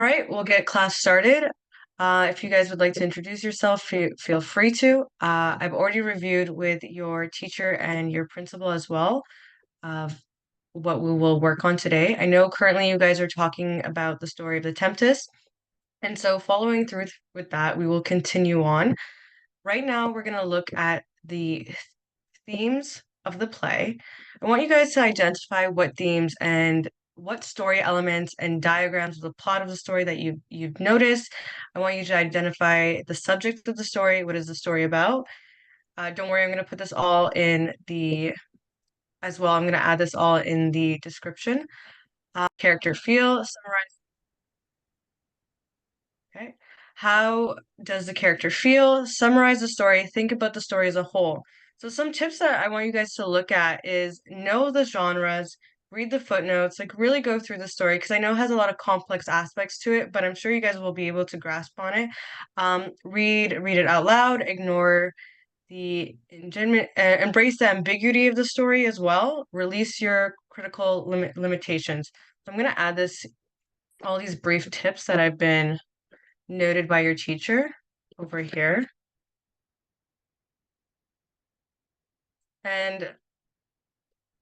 All right, we'll get class started. If you guys would like to introduce yourself, feel free to. I've already reviewed with your teacher and your principal as well of what we will work on today. I know currently you guys are talking about the story of the Tempest, and so following through with that, we will continue on. Right now, we're going to look at the themes of the play. I want you guys to identify what themes and what story elements and diagrams of the plot of the story that you've noticed. I want you to identify the subject of the story. What is the story about? Don't worry, I'm going to put this all in the as well. I'm going to add this all in the description. Character feel, summarize. Okay. How does the character feel? Summarize the story. Think about the story as a whole. So some tips that I want you guys to look at is know the genres, read the footnotes, like really go through the story because I know it has a lot of complex aspects to it, but I'm sure you guys will be able to grasp on it. Read it out loud, ignore the embrace the ambiguity of the story as well. Release your critical limitations. So I'm going to add all these brief tips that I've been noted by your teacher over here. And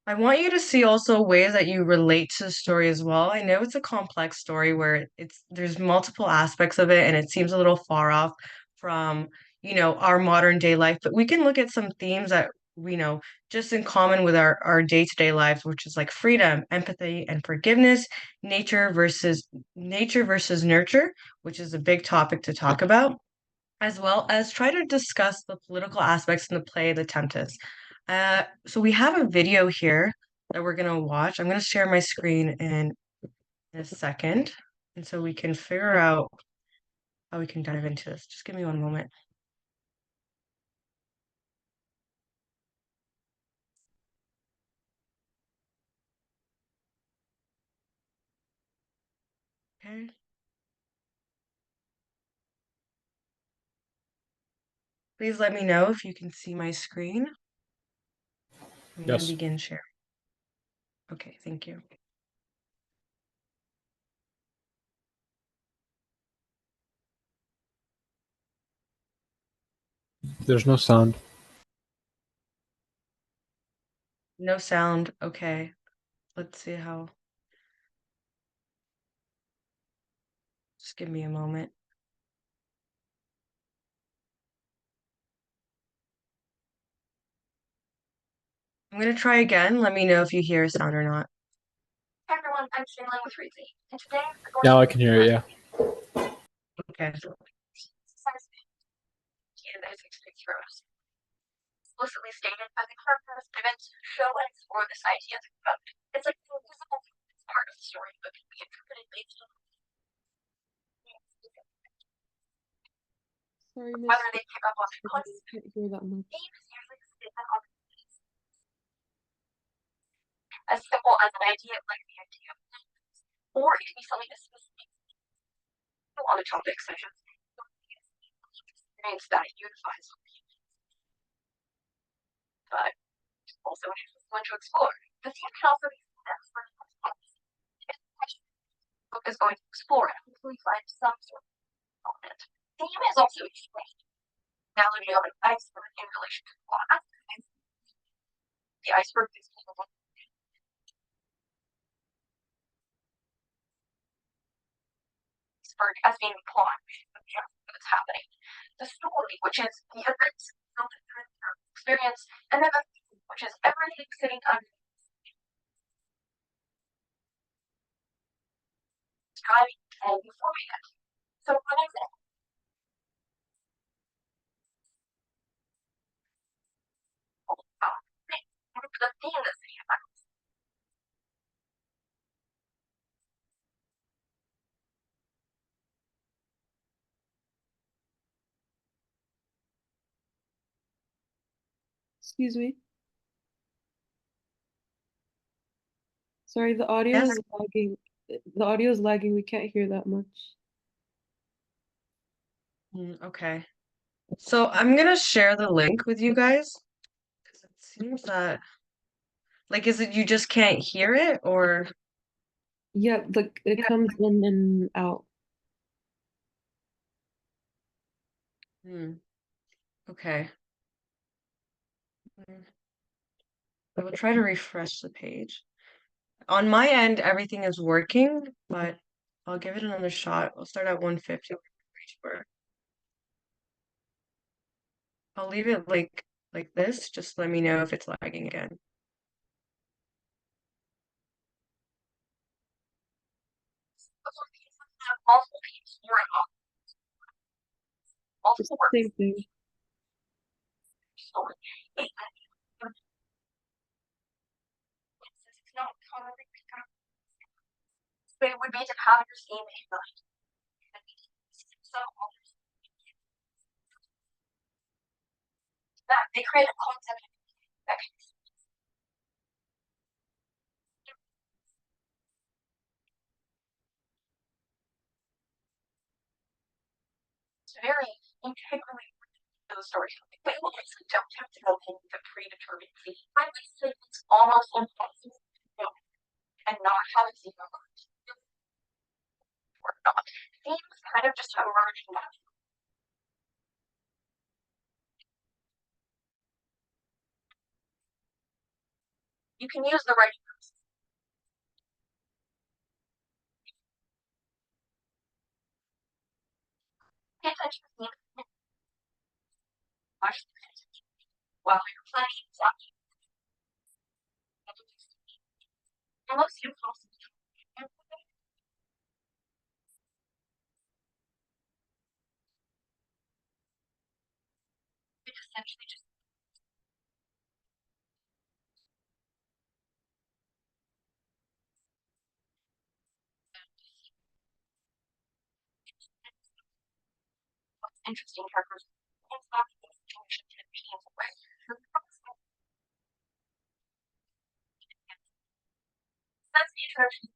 I want you to see also ways that you relate to the story as well. I know it's a complex story where there's multiple aspects of it and it seems a little far off from, our modern day life, but we can look at some themes that we know just in common with our day-to-day lives, which is like freedom, empathy, and forgiveness, nature versus nurture, which is a big topic to talk about, as well as try to discuss the political aspects in the play The Tempest. So we have a video here that we're gonna watch. I'm gonna share my screen in a second, and so we can figure out how we can dive into this. Just give me one moment. Okay. Please let me know if you can see my screen. I'm gonna Yes. begin sharing. Okay, thank you. There's no sound. No sound. Okay. Let's see how. Just give me a moment. I'm gonna try again. Let me know if you hear a sound or not. Hey everyone, I'm Shannon with Reezy, and today we're going Now I to can hear it, yeah. Okay. and as experience for us. Explicitly stated by the characters, events, show and explore this idea of it's like the invisible part of the story, but can be interpreted based on Sorry, miss. whether they pick up on the I concept. can't hear that much. Theme is usually stated on the piece. As simple as an idea like the idea of things, or it can be something as specific on a topic such as experience that unifies but also an interesting one to explore. The theme can also be for book is going to explore and hopefully find some sort of element. Theme is also explained. Analogy of an iceberg in relation to plot. The iceberg is iceberg as being the plot, that's happening. The story, which is the events filtered through the experience, and then the theme, which is everything sitting under driving and beforehand. So what is it? The theme that's the effect. Excuse me. Sorry, the audio Yes. is lagging. The audio is lagging. We can't hear that much. Okay. So I'm gonna share the link with you guys because it seems that is it you just can't hear it or Yeah, it comes in and out. Hmm. Okay. I will try to refresh the page. On my end, everything is working, but I'll give it another shot. I'll start at 150 for I'll leave it like this. Just let me know if it's lagging again. Multiple people or It's multiple the words. same thing. So it's not common. So it would be to have your same in mind. So that they create a concept that is very integrally to the story. But you also don't have to go in with a predetermined theme. I would say it's almost impossible to know and not have a theme or not. Themes kind of just emerge naturally. You can use the right words. Pay attention to themes while you're playing. Unless you post it essentially just interesting characters. It's not the situation to be in the way. That's the introduction.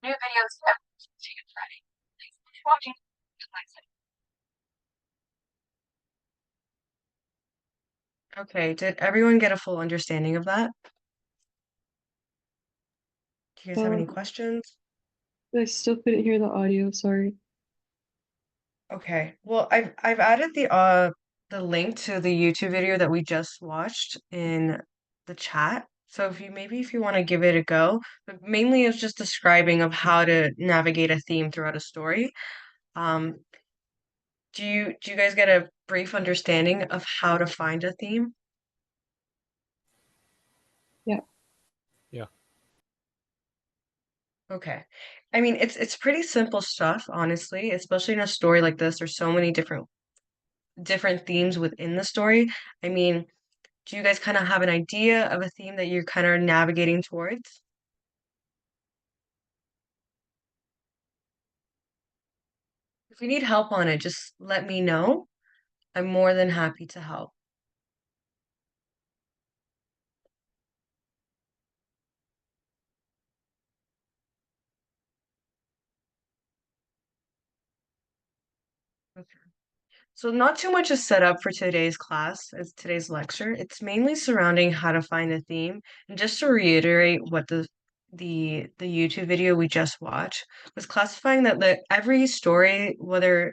New videos every Tuesday and Friday. Thanks for watching. Okay, did everyone get a full understanding of that? Do you guys have any Um, questions? I still couldn't hear the audio, sorry. Okay. Well, I've added the link to the YouTube video that we just watched in the chat. So if you want to give it a go, but mainly it's just describing of how to navigate a theme throughout a story. Um, do you guys get a brief understanding of how to find a theme? Yeah. Yeah. Okay. I mean, it's pretty simple stuff, honestly, especially in a story like this. There's so many different themes within the story. I mean, do you guys kind of have an idea of a theme that you're kind of navigating towards? If you need help on it, just let me know. I'm more than happy to help. Okay. So not too much is set up for today's class as today's lecture. It's mainly surrounding how to find a theme. And just to reiterate what the YouTube video we just watched was classifying that every story, whether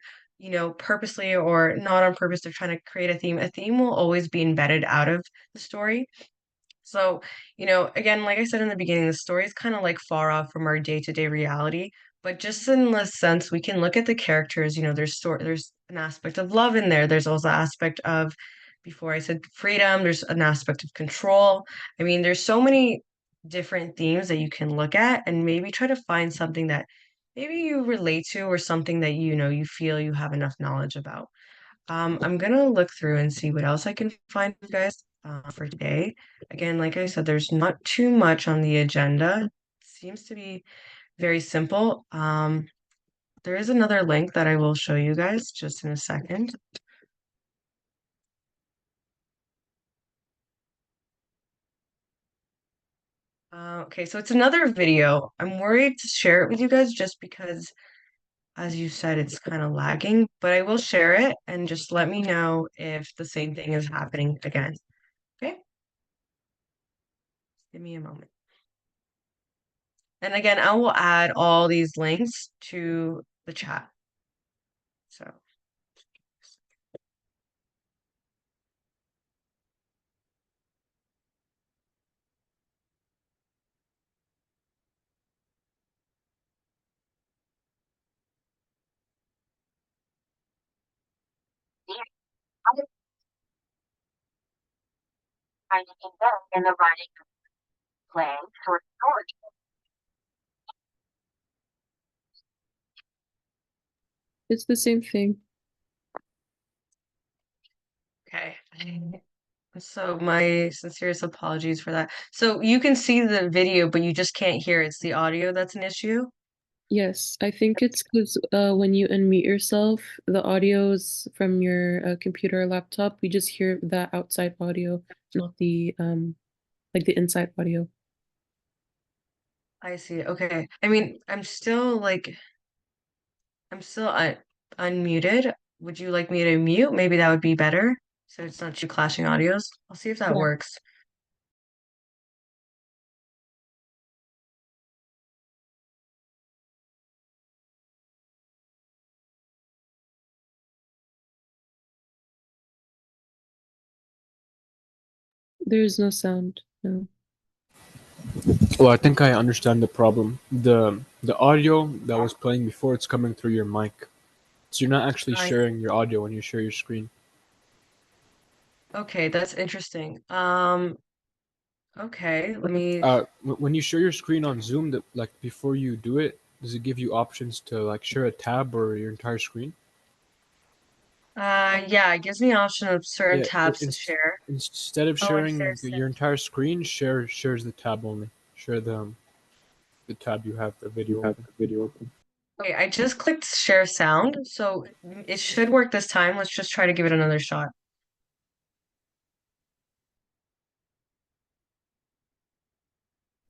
purposely or not on purpose, they're trying to create a theme will always be embedded out of the story. So, again, like I said in the beginning, the story is kind of like far off from our day-to-day reality, but just in the sense we can look at the characters, there's an aspect of love in there. There's also an aspect of, before I said freedom, there's an aspect of control. I mean, there's so many different themes that you can look at and maybe try to find something that maybe you relate to or something that you feel you have enough knowledge about. I'm gonna look through and see what else I can find, you guys, for today. Again, like I said, there's not too much on the agenda. Seems to be very simple. There is another link that I will show you guys just in a second. Okay, so it's another video. I'm worried to share it with you guys just because, as you said, it's kind of lagging, but I will share it and just let me know if the same thing is happening again. Okay? Give me a moment. And again, I will add all these links to the chat. So. Kind of invest in the writing of play, short story. It's the same thing. Okay. So my sincerest apologies for that. So you can see the video, but you just can't hear. It's the audio that's an issue. Yes, I think it's because when you unmute yourself, the audio's from your computer or laptop. We just hear that outside audio, not the like the inside audio. I see. Okay. I mean, I'm still unmuted. Would you like me to mute? Maybe that would be better. So it's not two clashing audios. I'll see if that Yeah. works. There's no sound. No. Well, I think I understand the problem. The audio that was playing before, it's coming through your mic. So you're not actually I sharing your audio when you share your screen. Okay, that's interesting. Okay, let me When you share your screen on Zoom, that like before you do it, does it give you options to like share a tab or your entire screen? yeah, it gives me an option of certain Yeah, tabs to share. instead of Oh, and sharing share. your entire screen, shares the tab only. Share the tab you have the video open. Okay, I just clicked share sound, so it should work this time. Let's just try to give it another shot.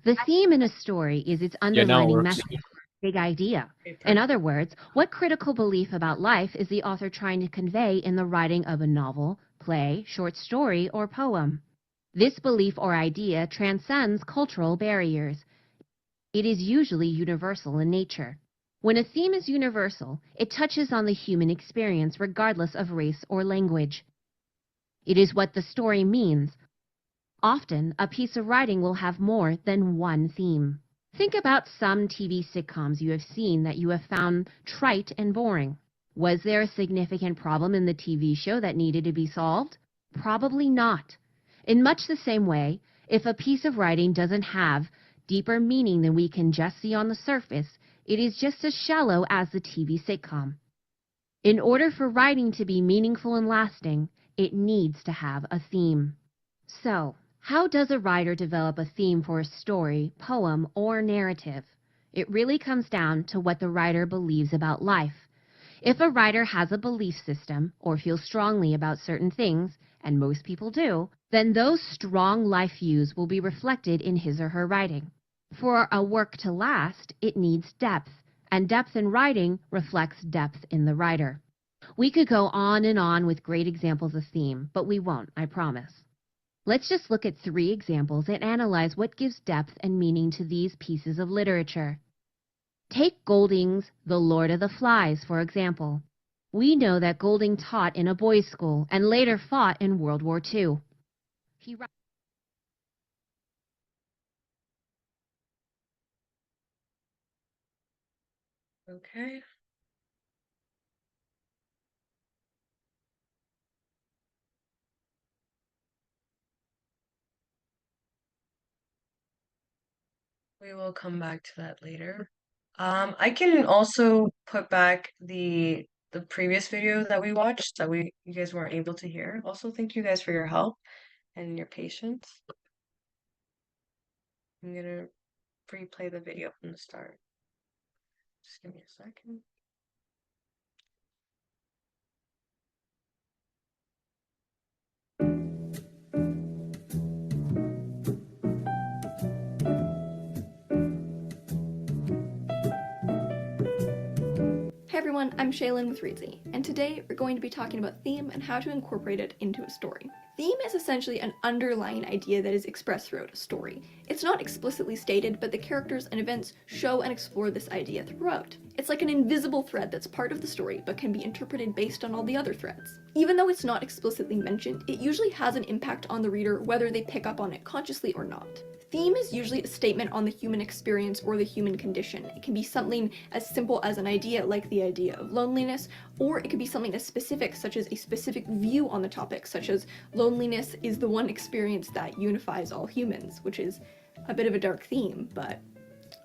The theme in a story is its Yeah, now it underlining works. message, big idea. Okay, In perfect. other words, what critical belief about life is the author trying to convey in the writing of a novel, play, short story, or poem? This belief or idea transcends cultural barriers. It is usually universal in nature. When a theme is universal, it touches on the human experience regardless of race or language. It is what the story means. Often, a piece of writing will have more than one theme. Think about some TV sitcoms you have seen that you have found trite and boring. Was there a significant problem in the TV show that needed to be solved? Probably not. In much the same way, if a piece of writing doesn't have deeper meaning than we can just see on the surface, it is just as shallow as the TV sitcom. In order for writing to be meaningful and lasting, it needs to have a theme. So, how does a writer develop a theme for a story, poem, or narrative? It really comes down to what the writer believes about life. If a writer has a belief system or feels strongly about certain things, and most people do, then those strong life views will be reflected in his or her writing. For a work to last, it needs depth, and depth in writing reflects depth in the writer. We could go on and on with great examples of theme, but we won't, I promise. Let's just look at 3 examples and analyze what gives depth and meaning to these pieces of literature. Take Golding's The Lord of the Flies, for example. We know that Golding taught in a boys' school and later fought in World War II. He Okay. We will come back to that later. I can also put back the previous video that we watched that you guys weren't able to hear. Also, thank you guys for your help and your patience. I'm gonna replay the video from the start. Just give me a second. Hey everyone, I'm Shaylin with Reedsy, and today we're going to be talking about theme and how to incorporate it into a story. Theme is essentially an underlying idea that is expressed throughout a story. It's not explicitly stated, but the characters and events show and explore this idea throughout. It's like an invisible thread that's part of the story, but can be interpreted based on all the other threads. Even though it's not explicitly mentioned, it usually has an impact on the reader whether they pick up on it consciously or not. Theme is usually a statement on the human experience or the human condition. It can be something as simple as an idea, like the idea of loneliness, or it could be something as specific, such as a specific view on the topic, such as loneliness is the one experience that unifies all humans, which is a bit of a dark theme, but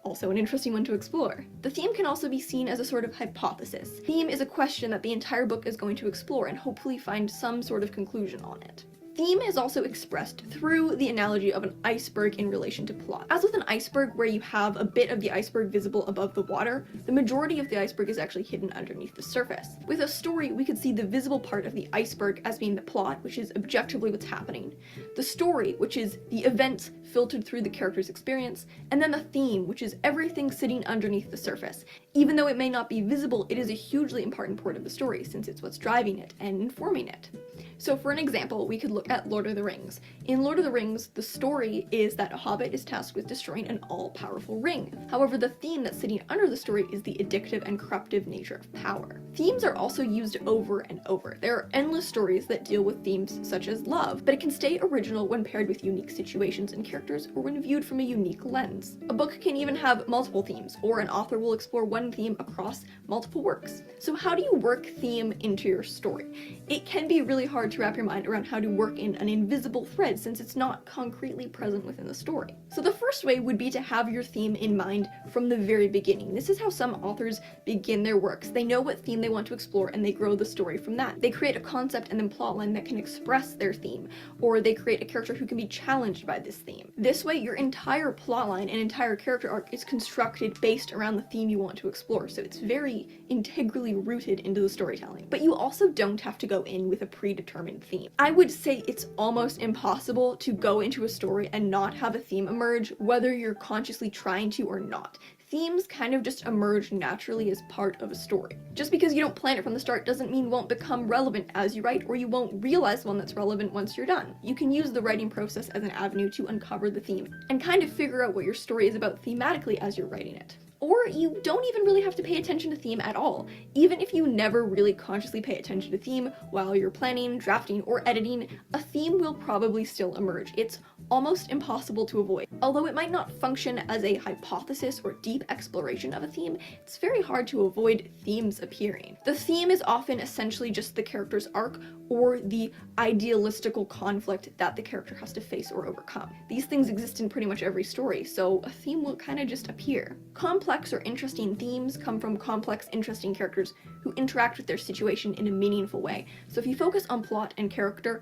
also an interesting one to explore. The theme can also be seen as a sort of hypothesis. Theme is a question that the entire book is going to explore and hopefully find some sort of conclusion on it. Theme is also expressed through the analogy of an iceberg in relation to plot. As with an iceberg where you have a bit of the iceberg visible above the water, the majority of the iceberg is actually hidden underneath the surface. With a story, we could see the visible part of the iceberg as being the plot, which is objectively what's happening, the story, which is the events filtered through the character's experience, and then the theme, which is everything sitting underneath the surface. Even though it may not be visible, it is a hugely important part of the story, since it's what's driving it and informing it. So for an example, we could look at Lord of the Rings. In Lord of the Rings, the story is that a hobbit is tasked with destroying an all-powerful ring. However, the theme that's sitting under the story is the addictive and corruptive nature of power. Themes are also used over and over. There are endless stories that deal with themes such as love, but it can stay original when paired with unique situations and characters or when viewed from a unique lens. A book can even have multiple themes, or an author will explore one theme across multiple works. So how do you work theme into your story? It can be really hard to wrap your mind around how to work in an invisible thread since it's not concretely present within the story. So the first way would be to have your theme in mind from the very beginning. This is how some authors begin their works. They know what theme they want to explore and they grow the story from that. They create a concept and then plotline that can express their theme, or they create a character who can be challenged by this theme. This way, your entire plotline and entire character arc is constructed based around the theme you want to explore, so it's very integrally rooted into the storytelling. But you also don't have to go in with a predetermined theme. I would say it's almost impossible to go into a story and not have a theme emerge, whether you're consciously trying to or not. Themes kind of just emerge naturally as part of a story. Just because you don't plan it from the start doesn't mean won't become relevant as you write, or you won't realize one that's relevant once you're done. You can use the writing process as an avenue to uncover the theme and kind of figure out what your story is about thematically as you're writing it. Or you don't even really have to pay attention to theme at all. Even if you never really consciously pay attention to theme while you're planning, drafting, or editing, a theme will probably still emerge. It's almost impossible to avoid. Although it might not function as a hypothesis or deep exploration of a theme, it's very hard to avoid themes appearing. The theme is often essentially just the character's arc or the idealistical conflict that the character has to face or overcome. These things exist in pretty much every story, so a theme will kind of just appear. Complex or interesting themes come from complex, interesting characters who interact with their situation in a meaningful way. So if you focus on plot and character,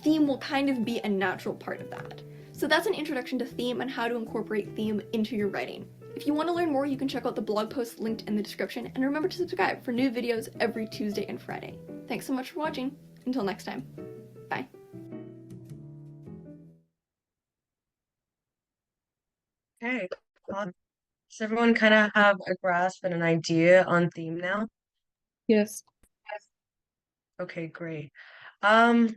theme will kind of be a natural part of that. So that's an introduction to theme and how to incorporate theme into your writing. If you want to learn more, you can check out the blog post linked in the description, and remember to subscribe for new videos every Tuesday and Friday. Thanks so much for watching. Until next time. Bye. Okay. Well, does everyone kind of have a grasp and an idea on theme now? Yes. Okay, great. Um,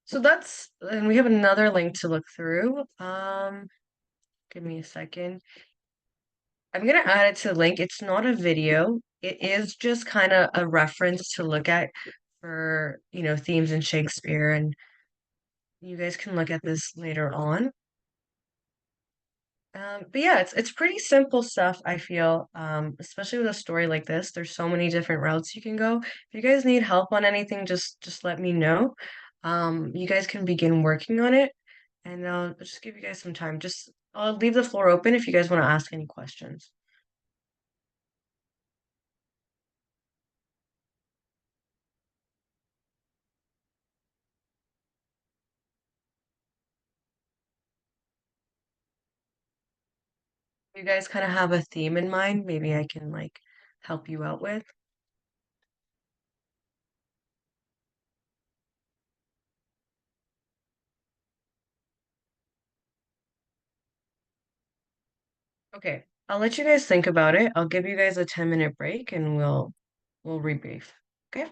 so that's, and we have another link to look through. Give me a second. I'm gonna add it to the link. It's not a video. It is just kind of a reference to look at for, themes in Shakespeare, and you guys can look at this later on. But yeah, it's pretty simple stuff, I feel, especially with a story like this. There's so many different routes you can go. If you guys need help on anything, just let me know. You guys can begin working on it, and I'll just give you guys some time. I'll leave the floor open if you guys want to ask any questions. You guys kind of have a theme in mind, maybe I can like help you out with. Okay, I'll let you guys think about it. I'll give you guys a 10-minute break and we'll we'll rebrief. Okay.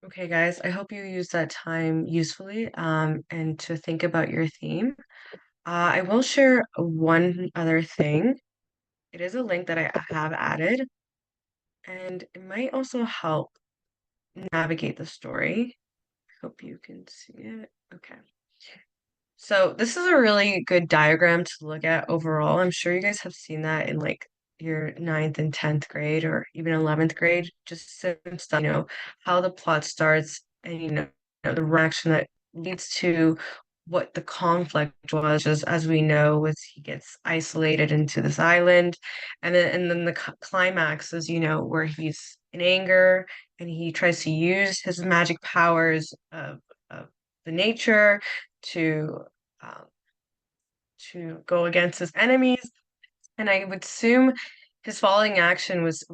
Okay, guys, I hope you use that time usefully and to think about your theme. I will share one other thing. It is a link that I have added, and it might also help navigate the story. Hope you can see it. Okay. So this is a really good diagram to look at overall. I'm sure you guys have seen that in like your ninth and 10th grade or even 11th grade, just some stuff, how the plot starts and, the reaction that leads to what the conflict was, just as we know, was he gets isolated into this island. And then the climax is, where he's in anger and he tries to use his magic powers of the nature to um, go against his enemies. And I would assume his following action was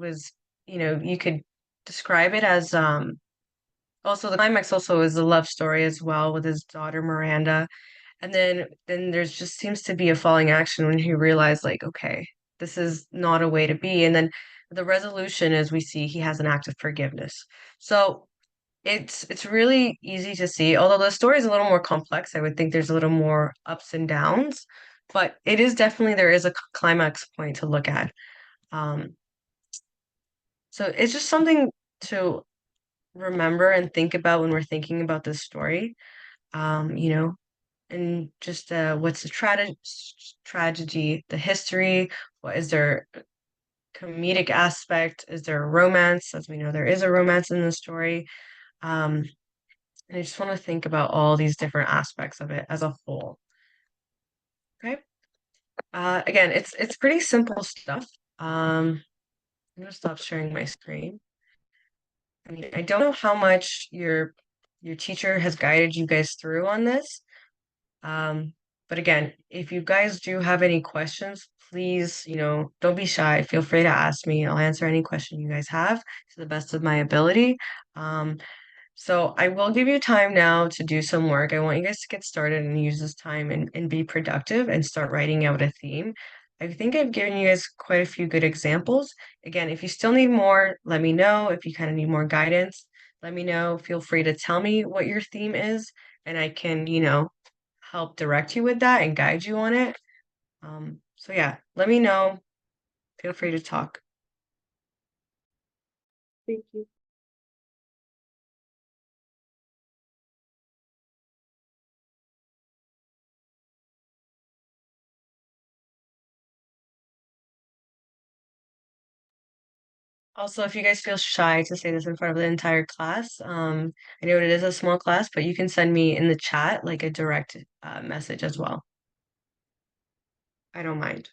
you could describe it as also the climax also is a love story as well with his daughter Miranda. And then there's just seems to be a falling action when he realized like, okay, this is not a way to be. And then the resolution is we see he has an act of forgiveness. So it's really easy to see. Although the story is a little more complex, I would think there's a little more ups and downs, but it is definitely there is a climax point to look at. Um, so it's just something to remember and think about when we're thinking about this story. You know, and just what's the tragedy, the history, what is there comedic aspect, is there a romance? As we know, there is a romance in the story. Um, And I just want to think about all these different aspects of it as a whole. Okay. Again, it's pretty simple stuff. I'm gonna stop sharing my screen. I mean, I don't know how much your teacher has guided you guys through on this. Um, but again, if you guys do have any questions, please, don't be shy. Feel free to ask me. I'll answer any question you guys have to the best of my ability. Um, So I will give you time now to do some work. I want you guys to get started and use this time and be productive and start writing out a theme. I think I've given you guys quite a few good examples. Again, if you still need more, let me know. If you kind of need more guidance, let me know. Feel free to tell me what your theme is, and I can, help direct you with that and guide you on it. So yeah, let me know. Feel free to talk. Thank you. Also, if you guys feel shy to say this in front of the entire class, I know it is a small class, but you can send me in the chat like a direct message as well. I don't mind.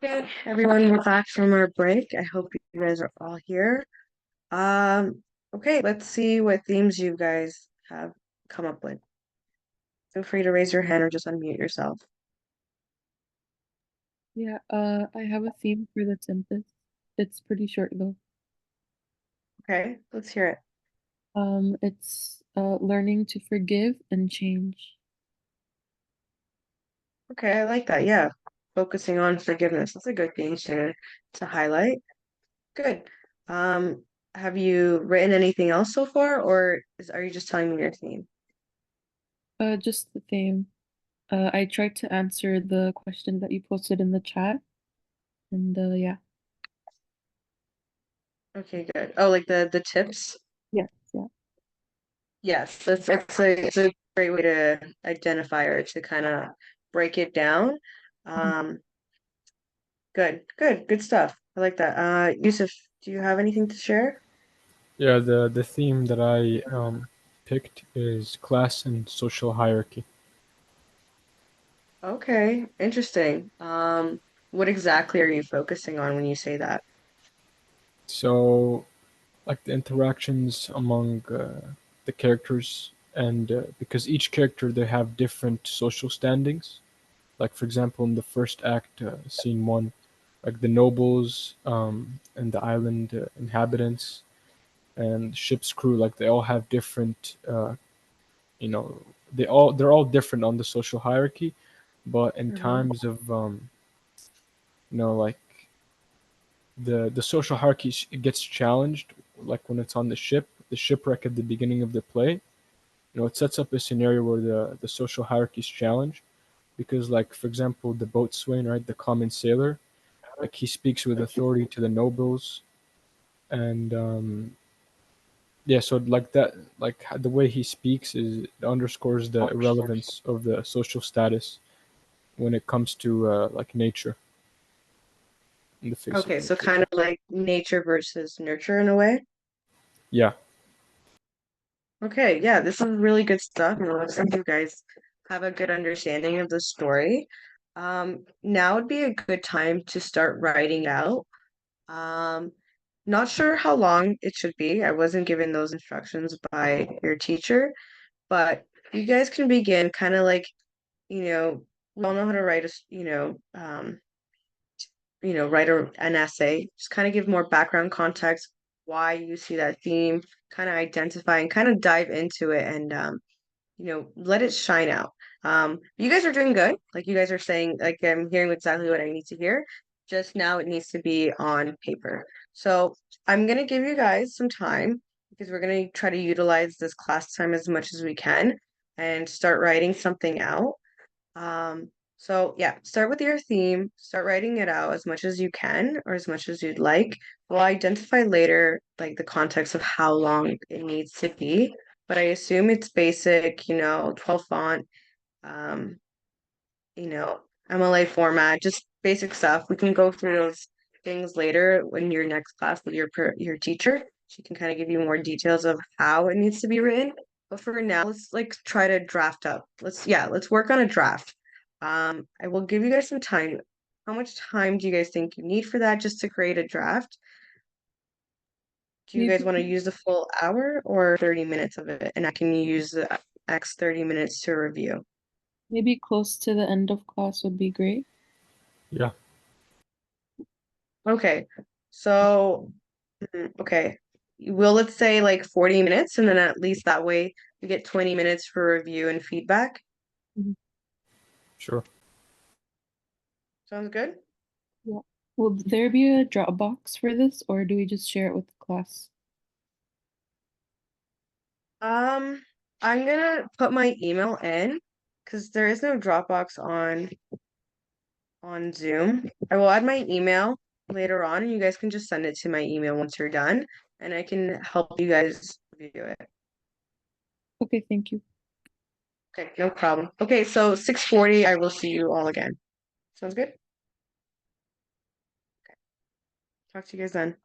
Okay, everyone, we're back from our break. I hope you guys are all here. Okay, let's see what themes you guys have come up with. Feel free to raise your hand or just unmute yourself. Yeah, I have a theme for the Tempest. It's pretty short though. Okay, let's hear it. It's learning to forgive and change. Okay, I like that. Yeah, focusing on forgiveness. That's a good thing to highlight. Good. Um, have you written anything else so far, or are you just telling me your theme? Just the theme. I tried to answer the question that you posted in the chat, and yeah. Okay, good. Oh, like the tips? Yes, yeah. Yes, it's a great way to identify or to kind of break it down. Mhm. Um, good stuff. I like that. Yusuf, do you have anything to share? Yeah, the theme that I picked is class and social hierarchy. Okay, interesting. What exactly are you focusing on when you say that? So, like the interactions among the characters, and because each character they have different social standings. Like for example, in the first act, scene one, like the nobles and the island inhabitants and ship's crew, like they all have different, you know, they're all different on the social hierarchy, but in Mm-hmm. times of like the social hierarchy it gets challenged, like when it's on the shipwreck at the beginning of the play. It sets up a scenario where the social hierarchy is challenged because, like for example, the boatswain, right, the common sailor, like he speaks with authority to the nobles, and yeah, so like that, like the way he speaks is it underscores the irrelevance of the social status when it comes to like nature in the face of Okay, so nature. kind of like nature versus nurture in a way. Yeah. Okay, yeah, this is really good stuff. And it looks like you guys have a good understanding of the story. Now would be a good time to start writing out. Um, Not sure how long it should be. I wasn't given those instructions by your teacher, but you guys can begin kind of like, we all know how to write write an essay. Just kind of give more background context, why you see that theme, kind of identify and kind of dive into it and let it shine out. You guys are doing good. Like you guys are saying, like I'm hearing exactly what I need to hear. Just now it needs to be on paper. So I'm gonna give you guys some time because we're gonna try to utilize this class time as much as we can and start writing something out. So yeah, start with your theme, start writing it out as much as you can or as much as you'd like. We'll identify later like the context of how long it needs to be, but I assume it's basic, 12 font, um, you know, MLA format, just basic stuff. We can go through those things later in your next class with your teacher. She can kind of give you more details of how it needs to be written. But for now, let's like try to draft up. Let's work on a draft. I will give you guys some time. How much time do you guys think you need for that just to create a draft? Do you guys Maybe want to use the full hour or 30 minutes of it? And I can use the next 30 minutes to review. maybe close to the end of class would be great. Yeah. Okay. So, okay. Well, let's say like 40 minutes, and then at least that way we get 20 minutes for review and feedback. Mhm. Sure. Sounds good? Yeah. Will there be a Dropbox for this, or do we just share it with the class? Um, I'm gonna put my email in because there is no Dropbox on Zoom. I will add my email later on, and you guys can just send it to my email once you're done, and I can help you guys review it. Okay, thank you. Okay, no problem. Okay, so 6:40, I will see you all again. Sounds good? Talk to you guys then.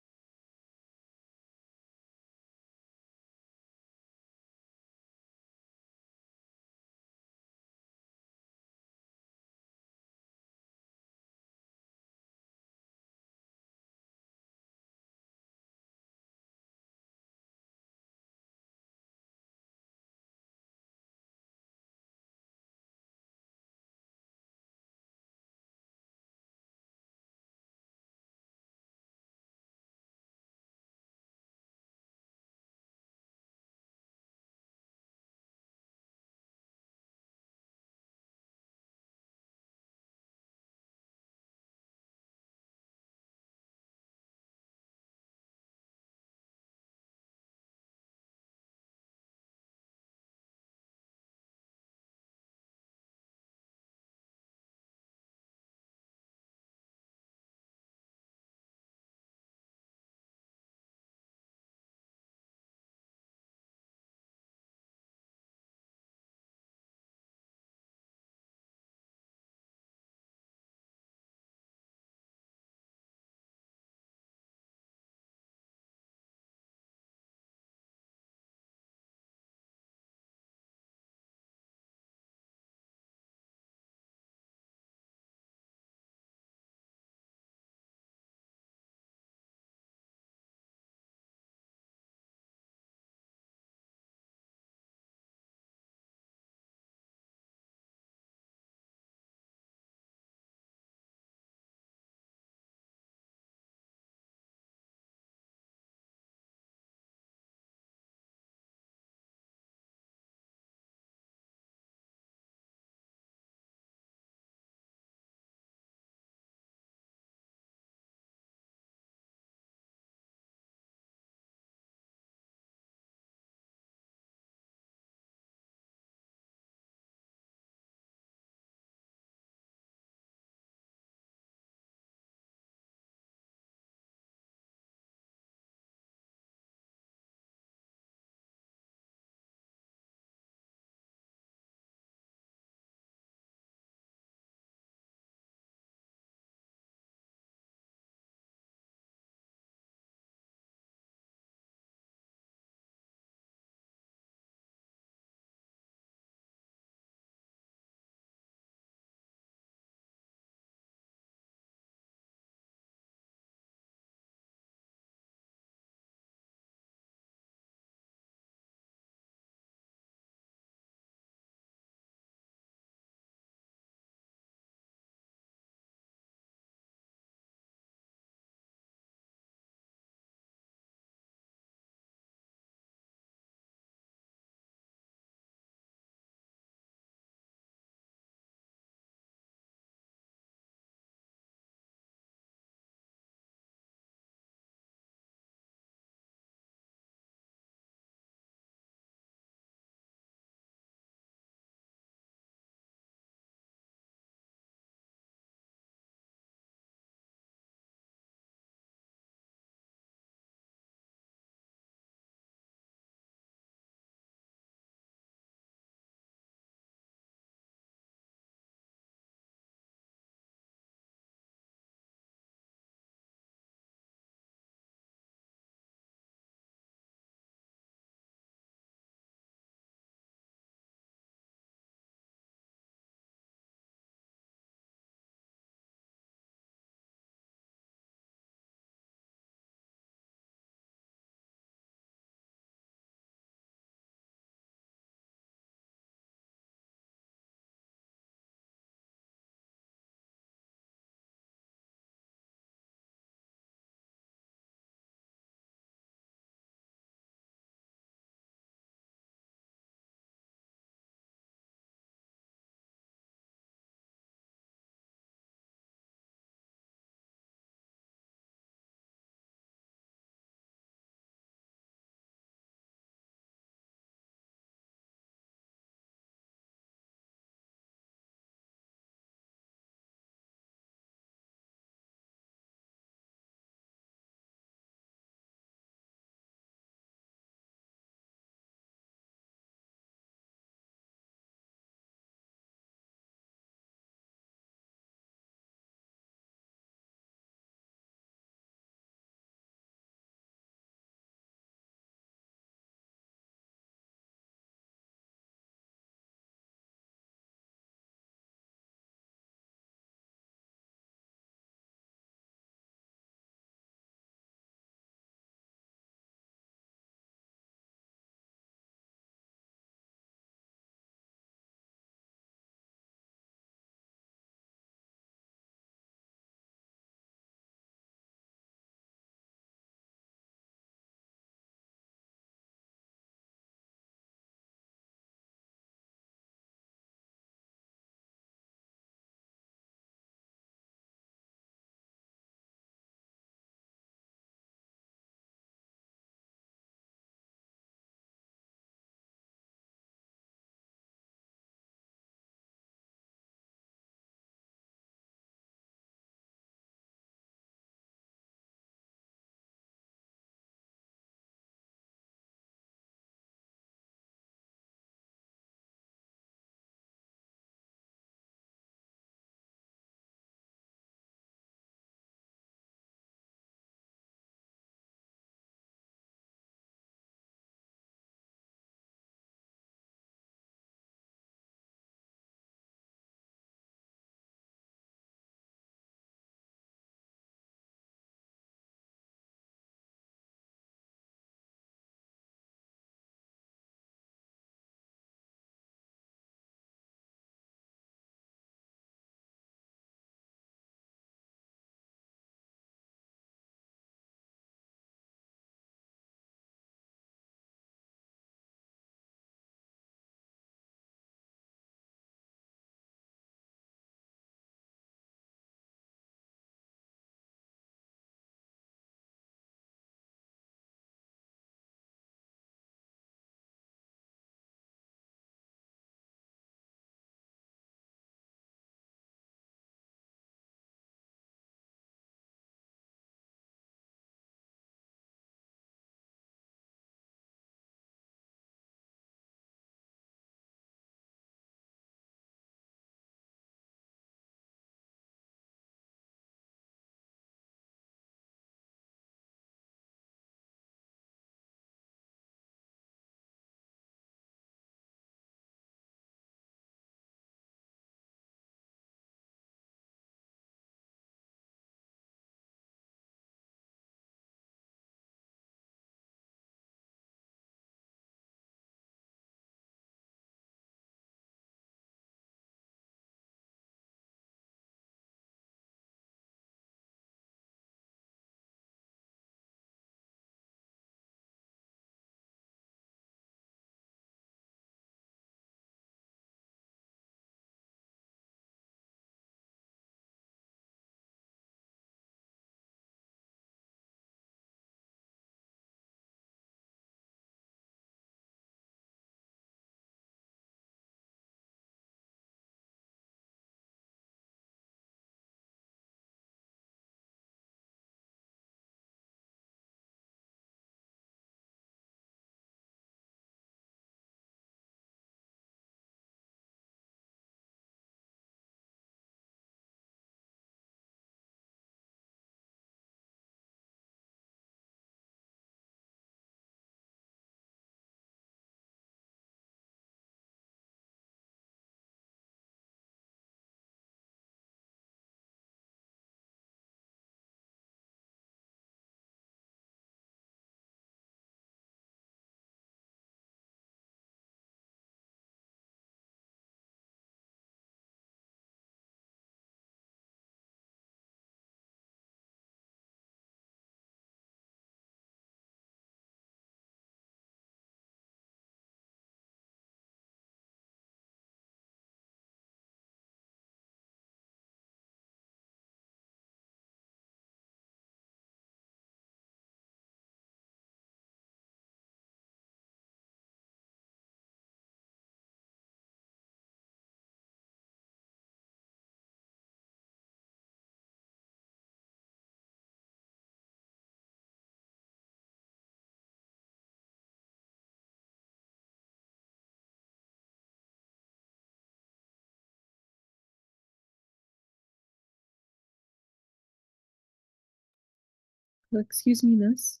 Excuse me, miss.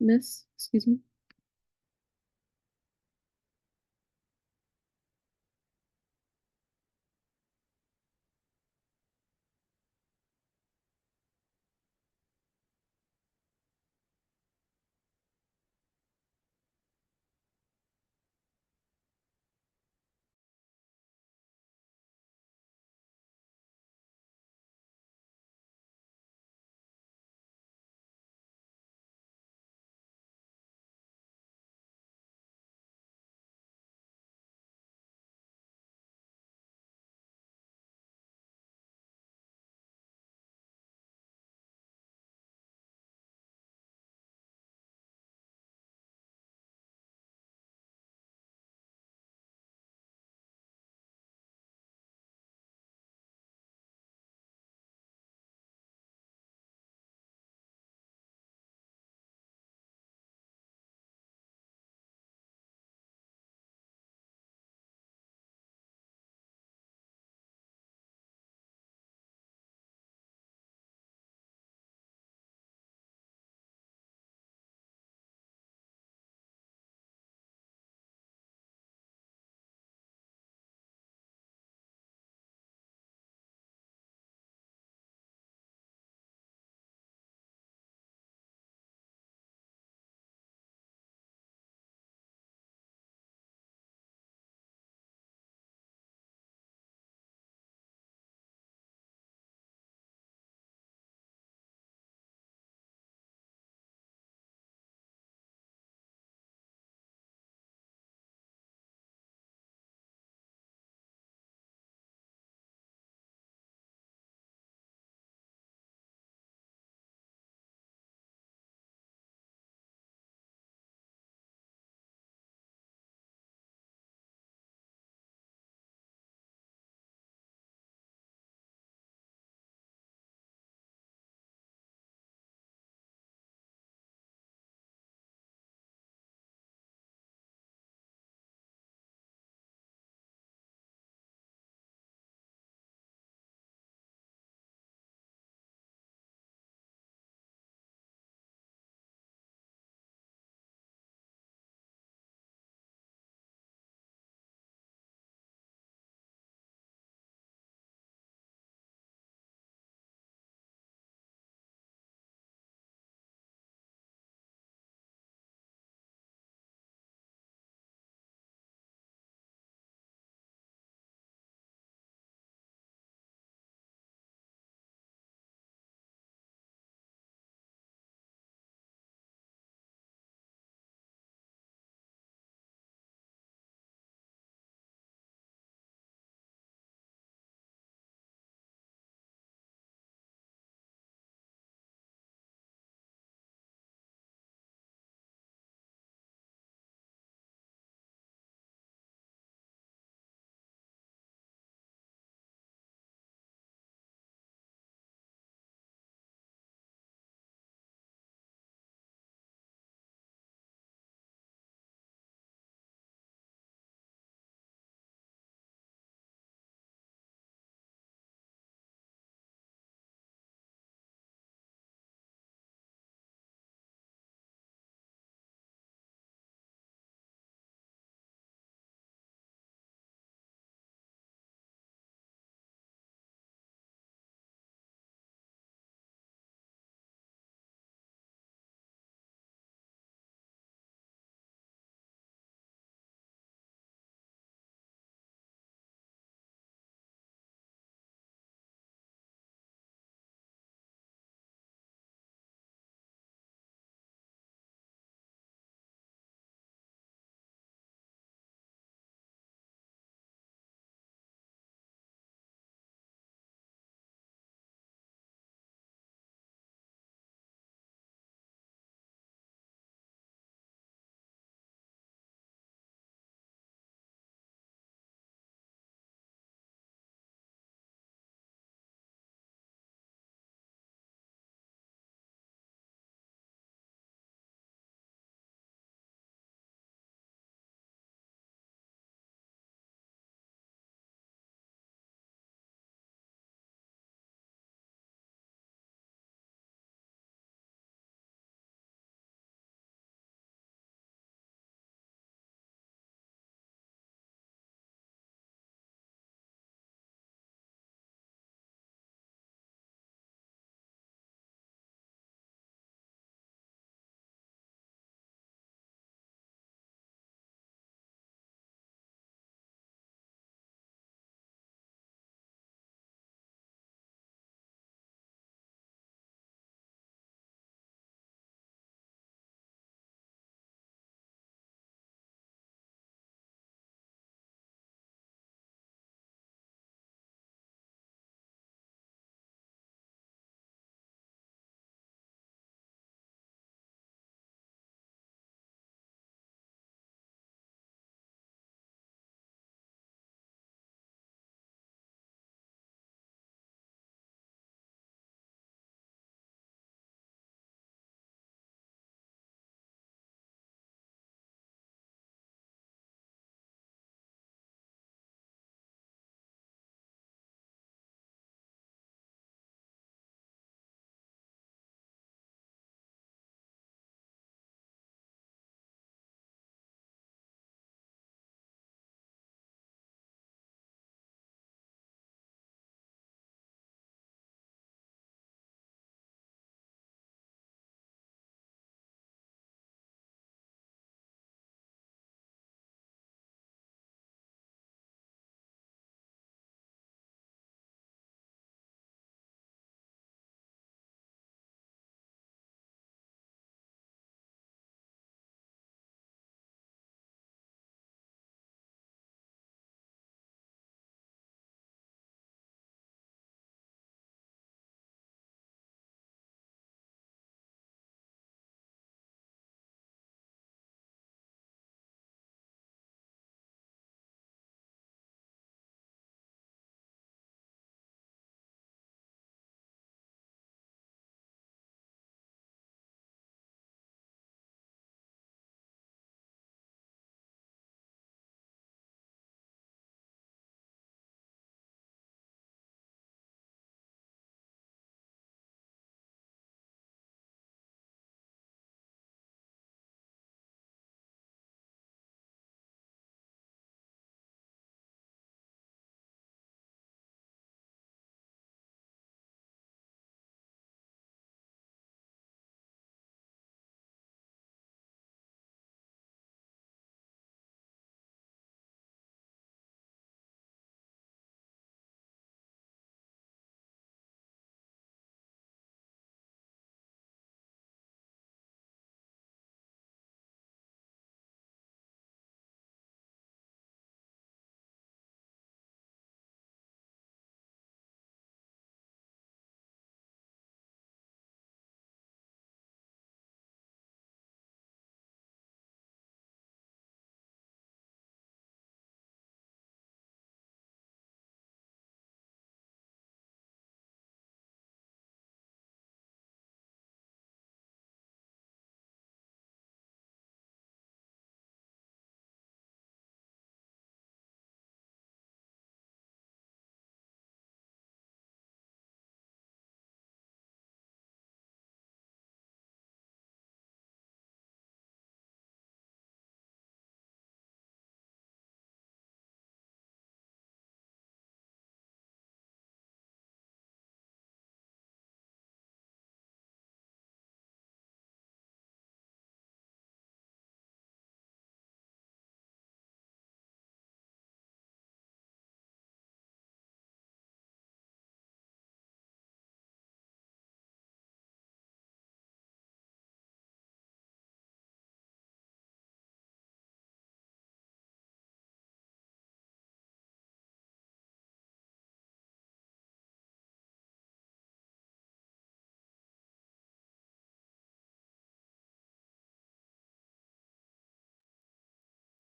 Miss, excuse me.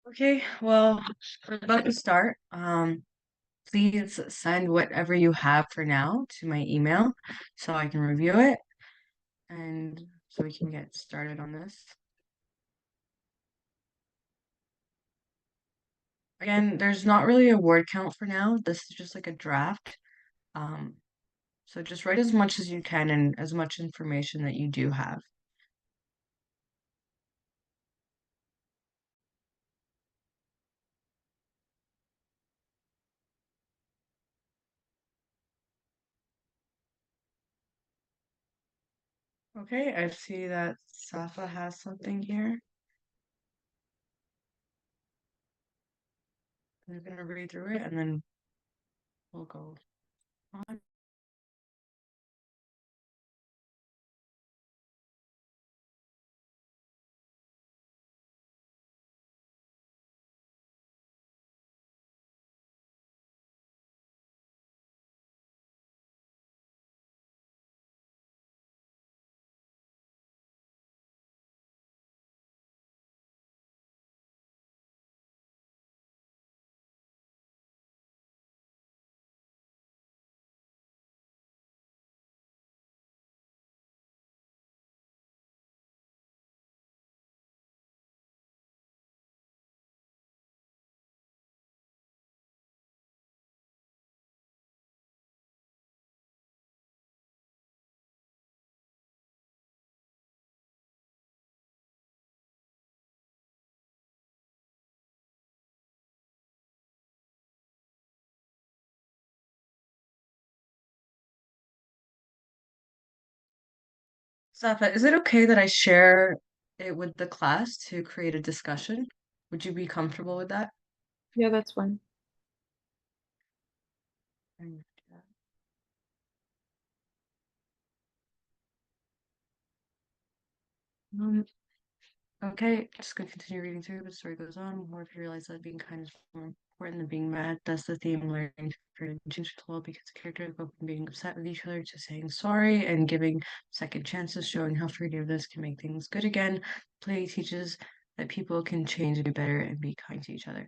Okay, well, we're about to start. Please send whatever you have for now to my email so I can review it and so we can get started on this. Again, there's not really a word count for now. This is just like a draft. Um, so just write as much as you can and as much information that you do have. Okay, I see that Safa has something here. I'm gonna read through it and then we'll go on. Safa, is it okay that I share it with the class to create a discussion? Would you be comfortable with that? Yeah, that's fine. Um, okay, just gonna continue reading through, but the story goes on. More if you realize that being kind is more important than being mad. That's the theme, learning to change the well because the characters go from being upset with each other to saying sorry and giving second chances, showing how forgiveness can make things good again. Play teaches that people can change and do better and be kind to each other.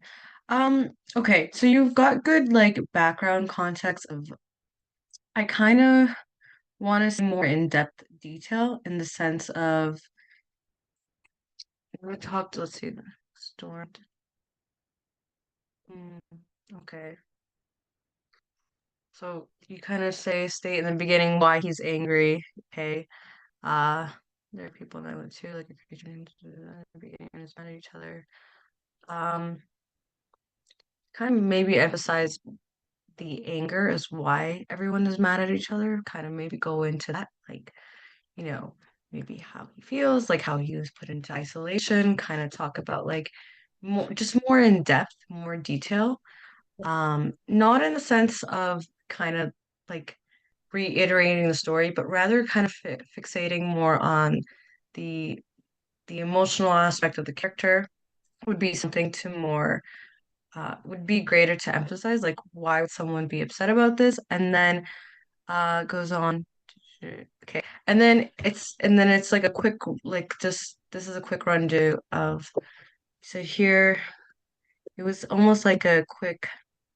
Okay, so you've got good like background context of I kind of want to see more in-depth detail in the sense of we talked, let's see, the stormed. Mm, okay. So you kind of state in the beginning why he's angry. Okay. Uh, there are people that went too, like a creature named in the beginning and is mad at each other. Um, kind of maybe emphasize the anger as why everyone is mad at each other. Kind of maybe go into that, like, you know, maybe how he feels, like how he was put into isolation, kind of talk about like more just more in depth, more detail. Not in the sense of kind of like reiterating the story, but rather kind of fixating more on the the emotional aspect of the character would be something to more would be greater to emphasize, like why would someone be upset about this? And then goes on okay. And then it's like a quick like just this is a quick run do of so here it was almost like a quick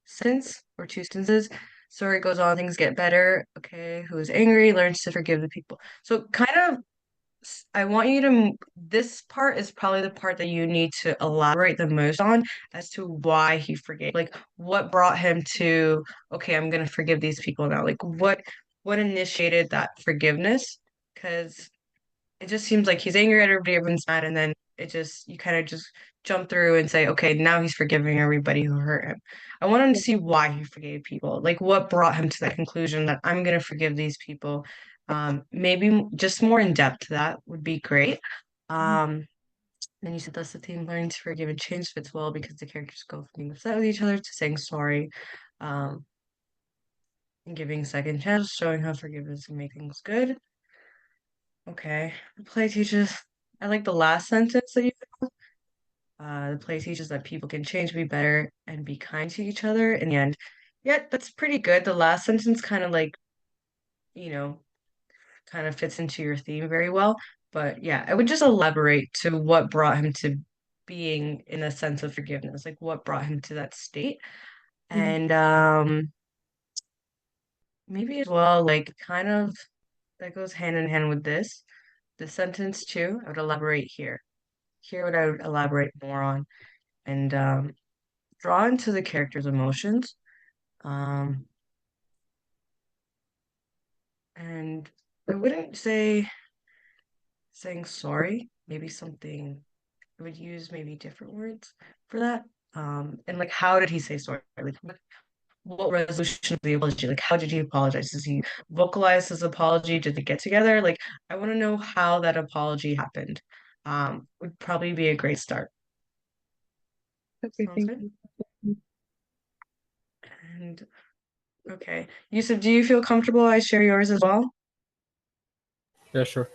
sentence or two sentences. Story goes on, things get better. Okay, who is angry learns to forgive the people. So kind of I want you to this part is probably the part that you need to elaborate the most on as to why he forgave. Like what brought him to, okay, I'm gonna forgive these people now. Like what initiated that forgiveness? Because it just seems like he's angry at everybody, everyone's mad, and then it just you kind of just jump through and say, okay, now he's forgiving everybody who hurt him. I want him to see why he forgave people, like what brought him to that conclusion that I'm gonna forgive these people. Maybe just more in depth, that would be great. Um, then you said that's the theme, learning to forgive and change fits well because the characters go from being upset with each other to saying sorry, um, and giving second chance, showing how forgiveness can make things good. Okay. The play teaches, I like the last sentence that you the play teaches that people can change, be better, and be kind to each other in the end. Yeah, that's pretty good. The last sentence kind of like, you know, kind of fits into your theme very well. But yeah, I would just elaborate to what brought him to being in a sense of forgiveness, like what brought him to that state. Mhm. And maybe as well, like kind of that goes hand in hand with this sentence too. I would elaborate here. Here what I would elaborate more on and draw into the character's emotions. Um, and I wouldn't say saying sorry, maybe something I would use maybe different words for that. And like how did he say sorry? Like what resolution of the apology? Like how did he apologize? Does he vocalize his apology? Did they get together? Like I want to know how that apology happened. Would probably be a great start. Okay, Sounds thank good. you. And okay. Yusuf, do you feel comfortable I share yours as well? Yeah, sure.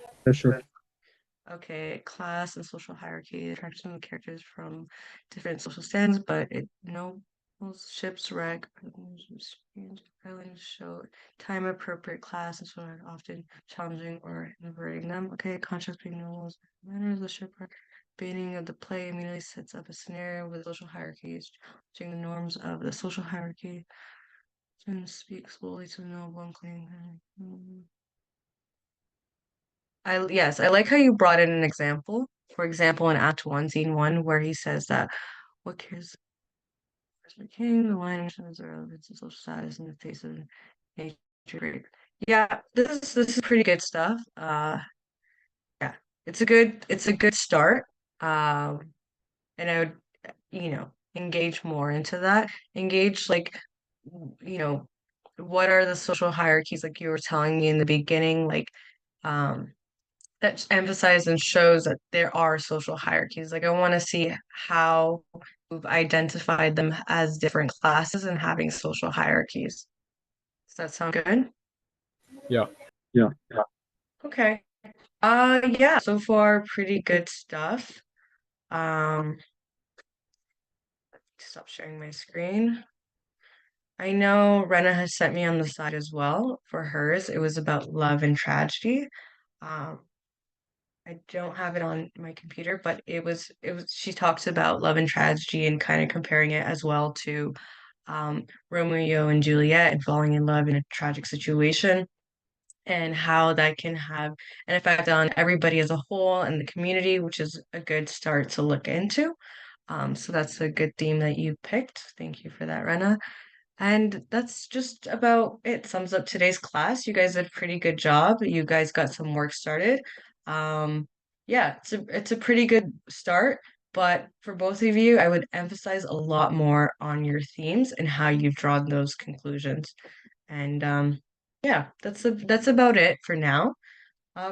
Okay, class and social hierarchy attraction of characters from different social stands, but it no ships wreck islands show time appropriate class and so are often challenging or inverting them. Okay, contrast between normal manners of the shipwreck. Banning of the play immediately sets up a scenario with social hierarchies, changing the norms of the social hierarchy. And speak slowly to the noble and clean. Yes, I like how you brought in an example. For example, in Act 1, Scene 1, where he says that what cares for king, the line shows the relevance of social status in the face of nature. Yeah, this is pretty good stuff. Yeah, it's a good start. And I would, engage more into that. Engage like, you know, what are the social hierarchies like you were telling me in the beginning, like um that emphasizes and shows that there are social hierarchies. Like I want to see how we've identified them as different classes and having social hierarchies. Does that sound good? Yeah. Okay. Yeah, so far pretty good stuff. Um, stop sharing my screen. I know Rena has sent me on the side as well for hers. It was about love and tragedy. Um, I don't have it on my computer, but it was she talks about love and tragedy and kind of comparing it as well to Romeo and Juliet and falling in love in a tragic situation and how that can have an effect on everybody as a whole and the community, which is a good start to look into. So that's a good theme that you picked. Thank you for that, Rena. And that's just about it. Sums up today's class. You guys did a pretty good job. You guys got some work started. Um, yeah, it's a pretty good start. But for both of you, I would emphasize a lot more on your themes and how you've drawn those conclusions. And yeah, that's about it for now.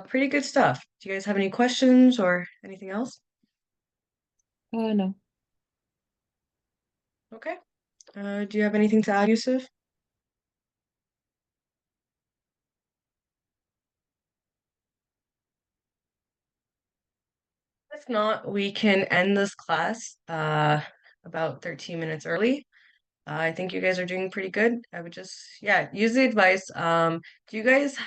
Pretty good stuff. Do you guys have any questions or anything else? No. Okay. Do you have anything to add, Yusuf? If not, we can end this class about 13 minutes early. I think you guys are doing pretty good. I would just, yeah, use the advice. Did you guys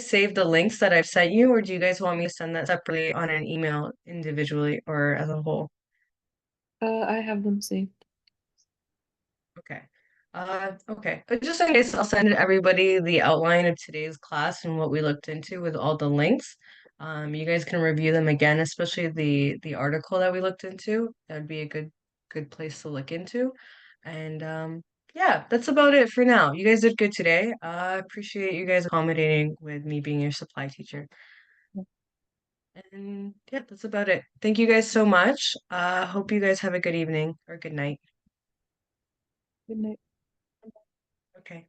save the links that I've sent you, or do you guys want me to send that separately on an email individually or as a whole? I have them saved. Okay. Okay. But just in case, I'll send everybody the outline of today's class and what we looked into with all the links. You guys can review them again, especially the article that we looked into. That would be a good place to look into. And yeah, that's about it for now. You guys did good today. I appreciate you guys accommodating with me being your supply teacher. And yeah, that's about it. Thank you guys so much. Hope you guys have a good evening or good night. Good night. Okay.